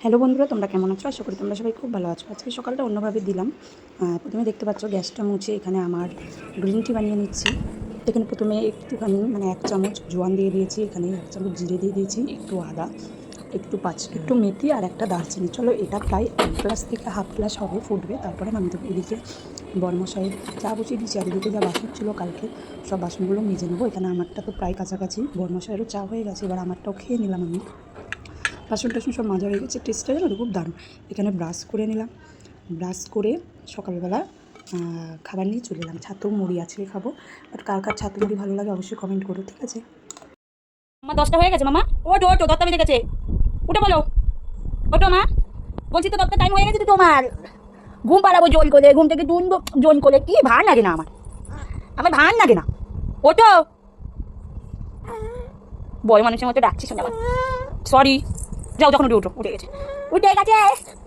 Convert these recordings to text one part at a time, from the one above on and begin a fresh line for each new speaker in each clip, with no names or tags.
Hello বন্ধুরা, তোমরা কেমন আছো? আশা করি তোমরা সবাই খুব ভালো আছো। আজকে সকালটা অন্যভাবে দিলাম। প্রথমে দেখতে পাচ্ছ গ্যাসটা মুছে এখানে আমার গ্রিন টি বানিয়ে নিচ্ছি। এখানে প্রথমে একটুখানি মানে 1 চামচ জোয়ান দিয়ে দিয়েছি, এখানে 1 চামচ জিরে দিয়ে দিয়েছি, একটু আদা, একটু মেথি আর একটা দারচিনি। চলো এটা প্রায় 1 গ্লাস থেকে হাফ গ্লাস হবে, ফুটবে, তারপরে নামিয়ে দেবো। এদিকে বরমশাইয়ের চা বসিয়ে দিয়েছি, আর এদিকে যা বাসন ছিল কালকে সব বাসনগুলো মেজে নেবো। এখানে আমারটা তো প্রায় কাছাকাছি, বরমশাইয়েরও চা হয়ে গেছে, এবার আমারটাও খেয়ে নিলাম আমি। বাসন টাসন সব মাজা হয়ে গেছে, টেস্টটা যেন খুব দারুণ। এখানে ব্রাশ করে নিলাম, ব্রাশ করে সকালবেলা খাবার নিয়ে চলে এলাম। ছাতু মুড়ি আজকে খাবো, বাট কার কার ছাতু মুড়ি ভালো লাগে অবশ্যই কমেন্ট করো, ঠিক আছে?
আমার 10টা হয়ে গেছে মামা। ওটো ওটো 10টা বেজে গেছে। উঠে বলো, ওটো মা। বলছি তো 10টা টাইম হয়ে গেছে তো তোমার। ঘুম পাড়াবো জোন করে, ঘুম থেকে তুলবো জোন করে, কি ভার লাগে না আমার, আমার ভার লাগে না। ওটো, বয় মানুষের মতো ডাকছি শোনা আমার। সরি, যাও যখন উঠে, উঠে গেছে, উঠে গেছে,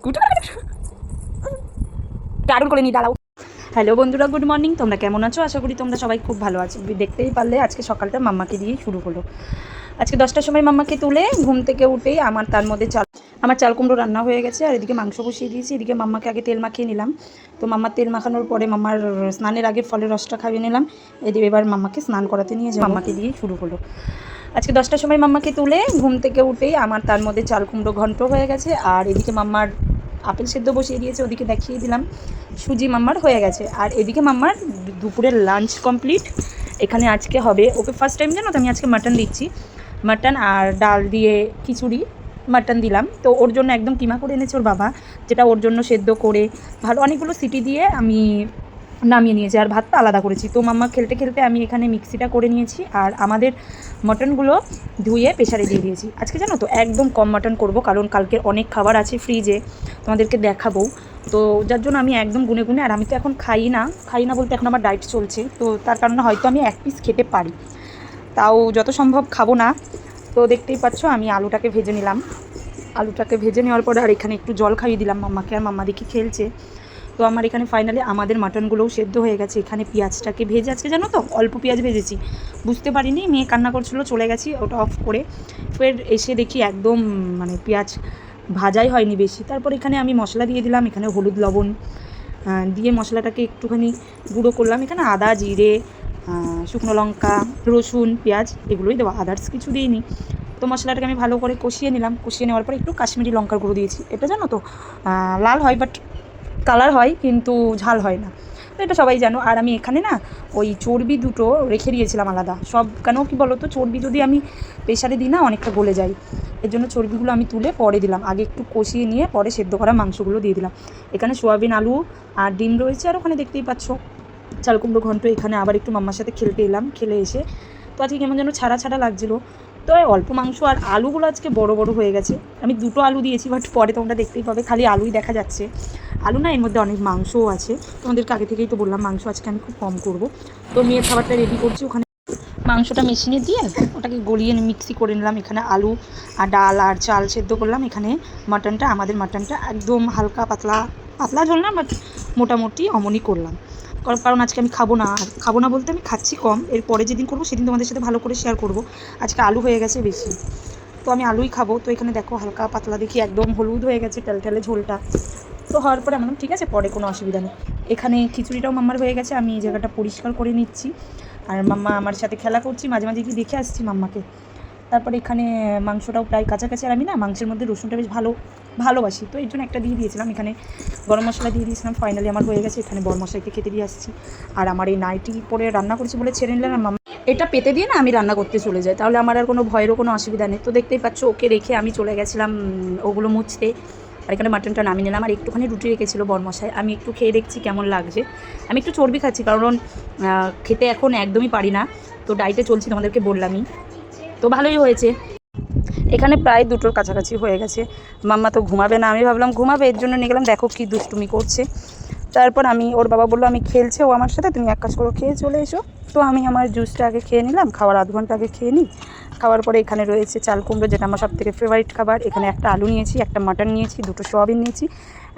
উঠে গেছে। দারুণ করে নি, দাঁড়াও।
হ্যালো বন্ধুরা, গুড মর্নিং। তোমরা কেমন আছো? আশা করি তোমরা সবাই খুব ভালো আছো। দেখতেই পারলে আজকে সকালটা মাম্মাকে দিয়েই শুরু হলো। আজকে 10টার সময় মাম্মাকে তুলে ঘুম থেকে উঠেই আমার তার মধ্যে চাল কুমড়ো রান্না হয়ে গেছে, আর এদিকে মাংস বসিয়ে দিয়েছি। এদিকে মাম্মাকে আগে তেল মাখিয়ে নিলাম। তো মাম্মার তেল মাখানোর পরে মাম্মার স্নানের আগে ফলের রসটা খাইয়ে নিলাম। এদিকে এবার মাম্মাকে স্নান করাতে নিয়ে যে মাম্মাকে দিয়েই শুরু হলো। আজকে 10টার সময় মাম্মাকে তুলে ঘুম থেকে উঠেই আমার তার মধ্যে চাল কুমড়ো ঘন্ট হয়ে গেছে, আর এদিকে মাম্মার আপেল সেদ্ধ বসিয়ে দিয়েছে, ওদিকে দেখিয়ে দিলাম সুজি মাম্মার হয়ে গেছে। আর এদিকে মাম্মার দুপুরের লাঞ্চ কমপ্লিট। এখানে আজকে হবে, ওকে ফার্স্ট টাইম জানো তো আমি আজকে মাটন দিচ্ছি, মাটন আর ডাল দিয়ে খিচুড়ি, মাটন দিলাম। তো ওর জন্য একদম কিমা করে এনেছে ওর বাবা, যেটা ওর জন্য সেদ্ধ করে ভালো অনেকগুলো সিটি দিয়ে আমি নামিয়ে নিয়েছি, আর ভাতটা আলাদা করেছি। তো মাম্মা খেলতে খেলতে আমি এখানে মিক্সিটা করে নিয়েছি, আর আমাদের মটনগুলো ধুয়ে প্রেশারে দিয়ে দিয়েছি। আজকে জানো তো একদম কম মাটন করব, কারণ কালকের অনেক খাবার আছে ফ্রিজে, তোমাদেরকে দেখাবো। তো যার জন্য আমি একদম গুনে গুনে, আর আমি তো এখন খাই না বলতে এখন আমার ডায়েট চলছে, তো তার কারণে হয়তো আমি 1 পিস খেতে পারি, তাও যত সম্ভব খাবো না। তো দেখতেই পাচ্ছ আমি আলুটাকে ভেজে নিলাম। আলুটাকে ভেজে নেওয়ার পরে আর এখানে একটু জল খাইয়ে দিলাম মাম্মাকে, আর মাম্মা দেখি খেলছে। তো আমার এখানে ফাইনালি আমাদের মাটনগুলোও সেদ্ধ হয়ে গেছে। এখানে পেঁয়াজটাকে ভেজে, আজকে জানো তো অল্প পেঁয়াজ ভেজেছি, বুঝতে পারিনি, মেয়ে কান্না করছিল, চলে গেছি ওটা অফ করে। ফের এসে দেখি একদম মানে পেঁয়াজ ভাজাই হয়নি বেশি। তারপর এখানে আমি মশলা দিয়ে দিলাম, এখানে হলুদ লবণ দিয়ে মশলাটাকে একটুখানি গুঁড়ো করলাম। এখানে আদা, জিরে, শুকনো লঙ্কা, রসুন, পেঁয়াজ এগুলোই দেওয়া, আদার্স কিছু দিইনি। তো মশলাটাকে আমি ভালো করে কষিয়ে নিলাম। কষিয়ে নেওয়ার পরে একটু কাশ্মীরি লঙ্কার গুঁড়ো দিয়েছি। এটা জানো তো লাল হয়, বাট কালার হয় কিন্তু ঝাল হয় না, তো এটা সবাই জানো। আর আমি এখানে না ওই চর্বি দুটো রেখে দিয়েছিলাম আলাদা, সব কেন কি বলো তো, চর্বি যদি আমি প্রেশারে দিই না অনেকটা গলে যায়, এর জন্য চর্বিগুলো আমি তুলে পরে দিলাম, আগে একটু কষিয়ে নিয়ে পরে সেদ্ধ করা মাংসগুলো দিয়ে দিলাম। এখানে সোয়াবিন, আলু আর ডিম রয়েছে, আর ওখানে দেখতেই পাচ্ছ চাল কুমড়ো ঘন্ট। এখানে আবার একটু মাম্মার সাথে খেলতে এলাম, খেলে এসে তো আজকে কেমন যেন ছাড়া ছাড়া লাগছিলো। তো অল্প মাংস, আর আলুগুলো আজকে বড় বড় হয়ে গেছে। আমি 2টো আলু দিয়েছি, বাট পরে তোমরা দেখতেই পাবে খালি আলুই দেখা যাচ্ছে, আলু না, এর মধ্যে অনেক মাংসও আছে। তোমাদেরকে আগে থেকেই তো বললাম মাংস আজকে আমি খুব কম করব। তো মেয়ের খাবারটা রেডি করছি, ওখানে মাংসটা মেশিনে দিয়ে ওটাকে গলিয়ে মিক্সি করে নিলাম। এখানে আলু আর ডাল আর চাল সেদ্ধ করলাম। এখানে মাটনটা, আমাদের মাটনটা একদম হালকা পাতলা পাতলা ঝোল না, বাট মোটামুটি অমনই করলাম, কারণ আজকে আমি খাবো না বলতে আমি খাচ্ছি কম, এরপরে যেদিন করবো সেদিন তোমাদের সাথে ভালো করে শেয়ার করব। আজকে আলু হয়ে গেছে বেশি, তো আমি আলুই খাবো। তো এখানে দেখো হালকা পাতলা দেখি একদম হলুদ হয়ে গেছে টেলটেলে ঝোলটা। তো হওয়ার পরে আমার ঠিক আছে, পরে কোনো অসুবিধা নেই। এখানে খিচুড়িটাও মাম্মার হয়ে গেছে, আমি এই জায়গাটা পরিষ্কার করে নিচ্ছি, আর মাম্মা আমার সাথে খেলা করছি, মাঝে মাঝে গিয়ে দেখে আসছি মাম্মাকে। তারপরে এখানে মাংসটাও প্রায় কাছাকাছি, আর আমি না মাংসের মধ্যে রসুনটা বেশ ভালোবাসি, তো এর জন্য একটা দিয়ে দিয়েছিলাম। এখানে গরম মশলা দিয়ে দিয়েছিলাম, ফাইনালি আমার হয়ে গেছে। এখানে বড় মশলাকে খেতে দিয়ে আসছি, আর আমার এই নাইটি পরে রান্না করছি বলে ছেড়ে নিলাম, আর মাম্মা এটা পেতে দিয়ে না আমি রান্না করতে চলে যাই, তাহলে আমার আর কোনো ভয়েরও কোনো অসুবিধা নেই। তো দেখতেই পাচ্ছ ওকে রেখে আমি চলে গেছিলাম ওগুলো মুছতে, আর এখানে মাটনটা নামিয়ে নিলাম। আর একটুখানি রুটি রেখেছিলো বরমশাই, আমি একটু খেয়ে দেখছি কেমন লাগছে। আমি একটু চর্বি খাচ্ছি, কারণ খেতে এখন একদমই পারি না, তো ডায়েটে চলছি, তোমাদেরকে বললামই। তো ভালোই হয়েছে। এখানে প্রায় 2টোর কাছাকাছি হয়ে গেছে। মাম্মা তো ঘুমাবে না, আমি ভাবলাম ঘুমাবে, এর জন্য নিয়ে গেলাম। দেখো কি দুষ্টুমি করছে। তারপর ওর বাবা বললো আমি খেলছে ও আমার সাথে, তুমি এক কাজ করো খেয়ে চলে এসো। তো আমি আমার জুসটা আগে খেয়ে নিলাম, খাওয়ার আধ ঘন্টা আগে খেয়ে নিই। খাওয়ার পরে এখানে রয়েছে চাল কুমড়ো, যেটা আমার সবথেকে ফেভারিট খাবার। এখানে একটা আলু নিয়েছি, একটা মাটন নিয়েছি, 2টো সোয়াবিন নিয়েছি,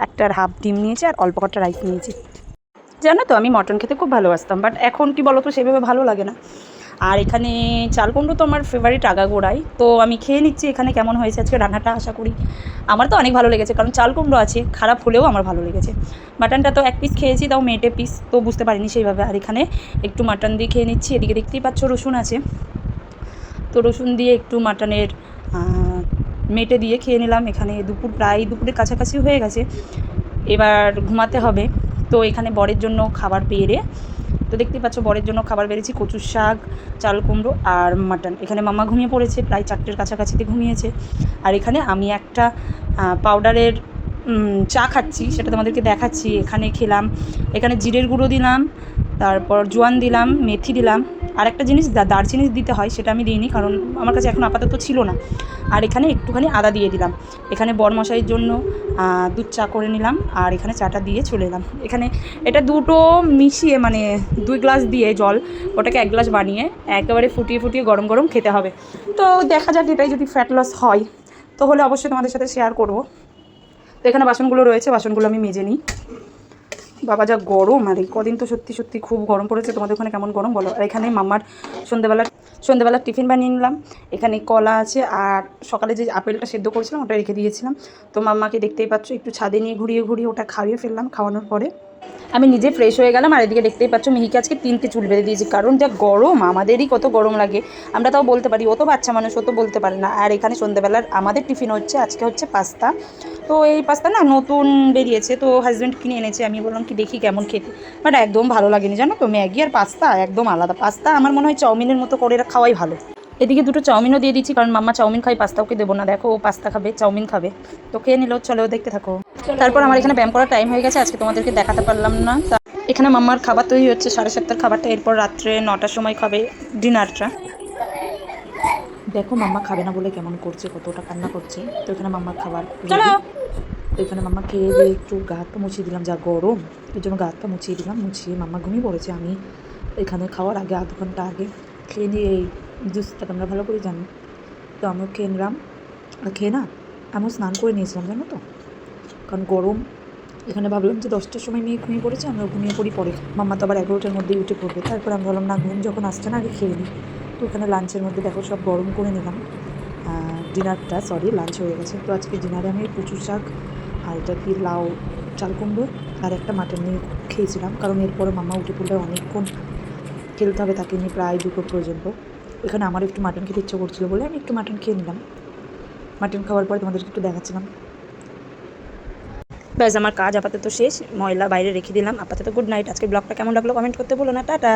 একটা হাফ ডিম নিয়েছি, আর অল্প কটা রাইস নিয়েছি। জানো তো আমি মটন খেতে খুব ভালোবাসতাম, বাট এখন কি বলো তো সেভাবে ভালো লাগে না। আর এখানে চাল কুমড়ো তো আমার ফেভারিট আগাগোড়াই, তো আমি খেয়ে নিচ্ছি এখানে কেমন হয়েছে আজকে রান্নাটা। আশা করি আমার তো অনেক ভালো লেগেছে, কারণ চাল কুমড়ো আছে, খারাপ হলেও আমার ভালো লেগেছে। মাটনটা তো এক পিস খেয়েছি, তাও মেটে পিস, তো বুঝতে পারিনি সেইভাবে। আর এখানে একটু মাটন দিয়ে খেয়ে নিচ্ছি। এদিকে দেখতেই পাচ্ছ রসুন আছে, তো রসুন দিয়ে একটু মাটনের মেটে দিয়ে খেয়ে নিলাম। এখানে প্রায় দুপুরের কাছাকাছি হয়ে গেছে, এবার ঘুমাতে হবে। তো এখানে বরের জন্য খাবার বেড়ে, তো দেখতেই পাচ্ছ বরের জন্য খাবার বেড়েছি, কচুর শাক, চাল কুমড়ো আর মাটন। এখানে মাম্মা ঘুমিয়ে পড়েছে, প্রায় 4টের কাছাকাছিতে ঘুমিয়েছে। আর এখানে আমি একটা পাউডারের চা খাচ্ছি, সেটা তোমাদেরকে দেখাচ্ছি। এখানে খেলাম, এখানে জিরের গুঁড়ো দিলাম, তারপর জোয়ান দিলাম, মেথি দিলাম, আর একটা জিনিস দারচিনি দিতে হয়, সেটা আমি দিইনি কারণ আমার কাছে এখন আপাতত ছিল না। আর এখানে একটুখানি আদা দিয়ে দিলাম। এখানে বরমশাইয়ের জন্য দুধ চা করে নিলাম, আর এখানে চাটা দিয়ে চলে এলাম। এখানে এটা দুটো মিশিয়ে, মানে 2 গ্লাস দিয়ে জল, ওটাকে 1 গ্লাস বানিয়ে একেবারে ফুটিয়ে ফুটিয়ে গরম গরম খেতে হবে। তো দেখা যাক, এটাই যদি ফ্যাট লস হয় তো হলে অবশ্যই তোমাদের সাথে শেয়ার করব। তো এখানে বাসনগুলো রয়েছে, বাসনগুলো আমি মেজে নিই। বাবা যা গরম, আর এই কদিন তো সত্যি সত্যি খুব গরম পড়েছে। তোমাদের ওখানে কেমন গরম বলো। আর এখানে মাম্মার সন্ধ্যেবেলার টিফিন বানিয়ে নিলাম। এখানে কলা আছে, আর সকালে যে আপেলটা সেদ্ধ করেছিলাম ওটা রেখে দিয়েছিলাম। তো মাম্মাকে দেখতেই পাচ্ছ একটু ছাদে নিয়ে ঘুরিয়ে ঘুরিয়ে ওটা খাইয়ে ফেললাম। খাওয়ানোর পরে আমি নিজে ফ্রেশ হয়ে গেলাম। আর এদিকে দেখতেই পাচ্ছ মিহিকে আজকে 3টে চুল বেঁধে দিয়েছি, কারণ যা গরম, আমাদেরই কত গরম লাগে। আমরা তাও বলতে পারি, ও তো বাচ্চা মানুষ, ও তো বলতে পারে না। আর এখানে সন্ধ্যেবেলার আমাদের টিফিন হচ্ছে, আজকে হচ্ছে পাস্তা। তো এই পাস্তা না নতুন বেরিয়েছে, তো হাজব্যান্ড কিনে এনেছে। আমি বললাম কি দেখি কেমন খেতে, বাট একদম ভালো লাগেনি জানো তো। ম্যাগি আর পাস্তা একদম আলাদা। পাস্তা আমার মনে হয় চাউমিনের মতো করে খাওয়াই ভালো। এদিকে 2টো চাউমিনও দিয়ে দিচ্ছি, কারণ মাম্মা চাউমিন খাই, পাস্তা ওকে দেবো না। দেখো ও পাস্তা খাবে, চাউমিন খাবে, তো খেয়ে নিল। চলো দেখতে থাকো। তারপর আমার এখানে ব্যায়াম করার টাইম হয়ে গেছে, আজকে তোমাদেরকে দেখাতে পারলাম না। এখানে মাম্মার খাবার তৈরি হচ্ছে, 7:30টার খাবারটা। এরপর রাত্রে 9টার সময় খাবে ডিনারটা। দেখো মাম্মা খাবে না বলে কেমন করছে, কতটা কান্না করছে। তো এখানে মাম্মার খাবার ready। তো এখানে মাম্মা খেয়ে দিয়ে একটু গা হাত পা মুছিয়ে দিলাম, যা গরম, এর জন্য গা হাত পা মুছিয়ে দিলাম। মুছিয়ে মাম্মা ঘুমিয়ে পড়েছে। আমি এখানে খাওয়ার আগে আধ ঘন্টা আগে খেয়ে নিয়ে, এই জুসটা তোমরা ভালো করে জানো, তো আমিও খেয়ে নিলাম। আর খেয়ে না আমিও স্নান করে নিয়েছিলাম জানো তো, কারণ গরম। এখানে ভাবলাম যে 10টার সময় মেয়ে ঘুমিয়ে পড়েছে, আমিও ঘুমিয়ে পড়ি পরে। মাম্মা তো আবার 11টার মধ্যেই উঠে পড়বে। তারপর আমি ভাবলাম না, ঘুম যখন আসছে না, আগে খেয়ে নিই। তো এখানে লাঞ্চের মধ্যে দেখো সব গরম করে নিলাম। লাঞ্চ হয়ে গেছে। তো আজকে ডিনারে আমি কচুর শাক, আর এটা কি লাউ, চাল কুমড়ো আর একটা মাটন নিয়ে খেয়েছিলাম, কারণ এরপরে মাম্মা উঠে পড়লে অনেকক্ষণ খেলতে হবে তাকে নিয়ে, প্রায় 2টো পর্যন্ত। এখানে আমার একটু মাটন খেতে ইচ্ছে করছিলো বলে আমি একটু মাটন খেয়ে নিলাম। মাটন খাওয়ার পরে তোমাদেরকে একটু দেখাচ্ছিলাম। ব্যাস আমার কাজ আপাতত শেষ, ময়লা বাইরে রেখে দিলাম। আপাতত গুড নাইট। আজকে ব্লগটা কেমন লাগলো কমেন্ট করতে বলো না। টাটা।